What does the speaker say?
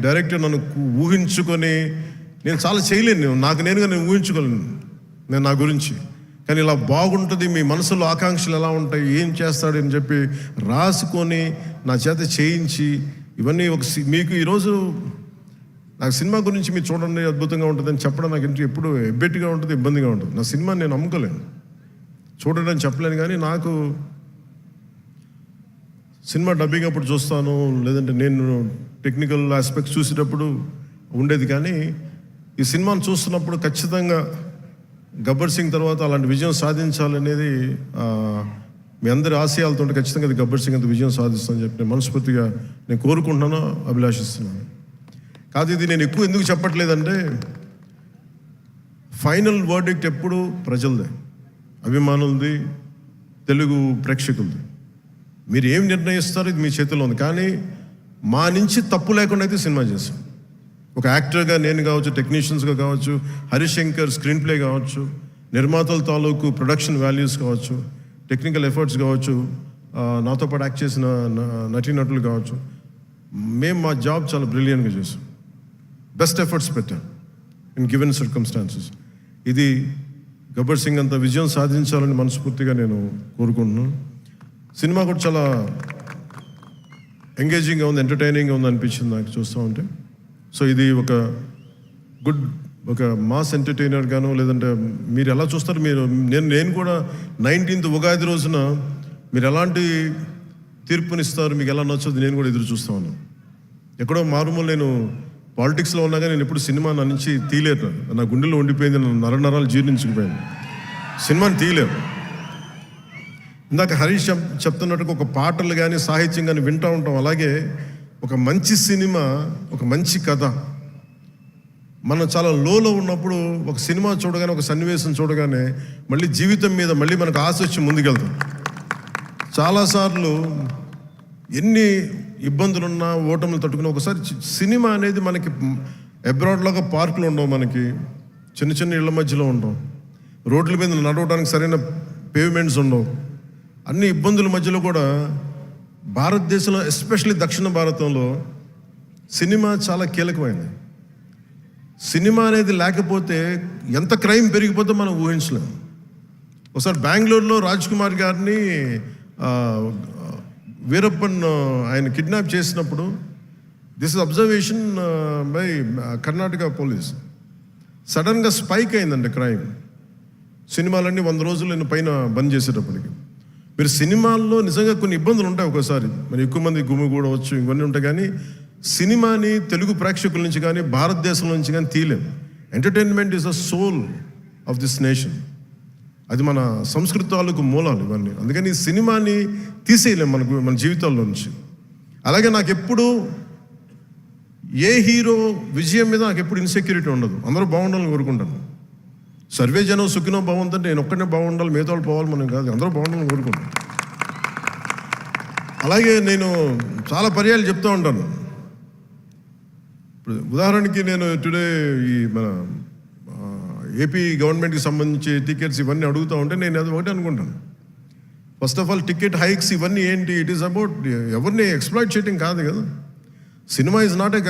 Director నన్ను ఊహించుకొని నేను చాలా చేయలేను, నాకు నేనుగా నేను ఊహించుకోలేను నేను నా గురించి. కానీ ఇలా బాగుంటుంది, మీ మనసులో ఆకాంక్షలు ఎలా ఉంటాయి, ఏం చేస్తాడు అని చెప్పి రాసుకొని నా చేత చేయించి ఇవన్నీ మీకు ఈరోజు నాకు సినిమా గురించి మీరు చూడండి అద్భుతంగా ఉంటుందని చెప్పడం నాకు ఎప్పుడు ఎబ్బెట్టుగా ఉంటుంది, ఇబ్బందిగా ఉంటుంది. నా సినిమా నేను నమ్ముకోలేను, చూడడం చెప్పలేను. కానీ నాకు సినిమా డబ్బింగ్ అప్పుడు చూస్తాను, లేదంటే నేను టెక్నికల్ ఆస్పెక్ట్స్ చూసేటప్పుడు ఉండేది. కానీ ఈ సినిమాను చూస్తున్నప్పుడు ఖచ్చితంగా గబ్బర్ సింగ్ తర్వాత అలాంటి విజయం సాధించాలనేది మీ అందరి ఆశయాలతో ఖచ్చితంగా అది గబ్బర్ సింగ్ అంత విజయం సాధిస్తానని చెప్పి నేను మనస్ఫూర్తిగా నేను కోరుకుంటున్నాను, అభిలాషిస్తున్నాను. కాదు ఇది నేను ఎక్కువ ఎందుకు చెప్పట్లేదంటే ఫైనల్ వర్డిక్ట్ ఎప్పుడు ప్రజలదే, అభిమానులది, తెలుగు ప్రేక్షకులది. మీరు ఏం నిర్ణయిస్తారో ఇది మీ చేతిలో ఉంది. కానీ మా నుంచి తప్పు లేకుండా అయితే సినిమా చేశాం. ఒక యాక్టర్గా నేను కావచ్చు, టెక్నీషియన్స్గా కావచ్చు, హరిశంకర్ స్క్రీన్ ప్లే కావచ్చు, నిర్మాతల తాలూకు ప్రొడక్షన్ వాల్యూస్ కావచ్చు, టెక్నికల్ ఎఫర్ట్స్ కావచ్చు, నాతో పాటు యాక్ట్ చేసిన నటీనటులు కావచ్చు, మేము మా జాబ్ చాలా బ్రిలియంట్గా చేసాం, బెస్ట్ ఎఫర్ట్స్ పెట్టాం ఇన్ గివెన్ సర్కమ్స్టాన్సెస్. ఇది గబ్బర్ సింగ్ అంత విజయం సాధించాలని మనస్ఫూర్తిగా నేను కోరుకుంటున్నాను. సినిమా కూడా చాలా ఎంగేజింగ్గా ఉంది, ఎంటర్టైనింగ్గా ఉంది అనిపించింది నాకు చూస్తూ ఉంటే. సో ఇది ఒక మాస్ ఎంటర్టైనర్ గాను, లేదంటే మీరు ఎలా చూస్తారు, నేను కూడా 19th ఉగాది రోజున మీరు ఎలాంటి తీర్పునిస్తారు, మీకు ఎలా నచ్చదు నేను కూడా ఎదురు చూస్తూ ఉన్నాను. ఎక్కడో మారుమూల నేను పాలిటిక్స్లో ఉన్నా కానీ నేను ఎప్పుడు సినిమా నా నుంచి తీయలేను, నా గుండెలో ఉండిపోయింది, నరాలు జీర్ణించుకుపోయింది, సినిమాని తీయలేరు. ఇందాక హరీష్ చెప్తున్నట్టుగా ఒక పాటలు కానీ సాహిత్యం కానీ వింటూ ఉంటాం. అలాగే ఒక మంచి సినిమా, ఒక మంచి కథ, మనం చాలా లోలో ఉన్నప్పుడు ఒక సినిమా చూడగానే, ఒక సన్నివేశం చూడగానే మళ్ళీ జీవితం మీద మళ్ళీ మనకు ఆశ వచ్చి ముందుకెళ్తాం. చాలాసార్లు ఎన్ని ఇబ్బందులున్నా, ఓటములు తట్టుకున్నా ఒకసారి సినిమా అనేది మనకి అబ్రాడ్లాగా పార్కులు ఉండవు, మనకి చిన్న చిన్న ఇళ్ల మధ్యలో ఉంటాం, రోడ్ల మీద నడవడానికి సరైన పేవ్మెంట్స్ ఉండవు, అన్ని ఇబ్బందుల మధ్యలో కూడా భారతదేశంలో ఎస్పెషల్లీ దక్షిణ భారతంలో సినిమా చాలా కీలకమైంది. సినిమా అనేది లేకపోతే ఎంత క్రైమ్ పెరిగిపోతే మనం ఊహించలేము. ఒకసారి బెంగళూరులో రాజ్ కుమార్ గారిని వీరప్పన్ ఆయన కిడ్నాప్ చేసినప్పుడు, this is observation by Karnataka police, సడన్గా స్పైక్ అయిందండి క్రైమ్. సినిమాలన్నీ 100 రోజులు పైన బంద్ చేసేటప్పటికి. మీరు సినిమాల్లో నిజంగా కొన్ని ఇబ్బందులు ఉంటాయి, ఒకసారి మరి ఎక్కువ మంది గుమిగూడవచ్చు, ఇవన్నీ ఉంటాయి. కానీ సినిమాని తెలుగు ప్రేక్షకుల నుంచి కానీ భారతదేశం నుంచి కానీ తీయలేం. Entertainment is the soul of this nation, అది మన సంస్కృతాలకు మూలాలు ఇవన్నీ. అందుకని ఈ సినిమాని తీసేయలేం మన జీవితాల్లో నుంచి. అలాగే నాకు ఎప్పుడు ఏ హీరో విజయం మీద నాకు ఎప్పుడు ఇన్సెక్యూరిటీ ఉండదు, అందరూ బాగుండాలని కోరుకుంటాను. సర్వే జనం సుఖినో బాగుందంటే నేను ఒక్కనే బాగుండాలి, మిగతా వాళ్ళు పోవాలి మనం కాదు, అందరూ బాగుండాలని కోరుకుంటాను. అలాగే నేను చాలా పర్యాలు చెప్తూ ఉంటాను. ఇప్పుడు ఉదాహరణకి నేను టుడే ఈ మన ఏపీ గవర్నమెంట్కి సంబంధించి టికెట్స్ ఇవన్నీ అడుగుతూ ఉంటే నేను అది ఒకటి అనుకుంటాను. First of all ticket hikes ఇవన్నీ ఏంటి, ఇట్ ఈస్ అబౌట్ ఎవరిని ఎక్స్ప్లాయిట్ చేయడం కాదు కదా. Cinema is not a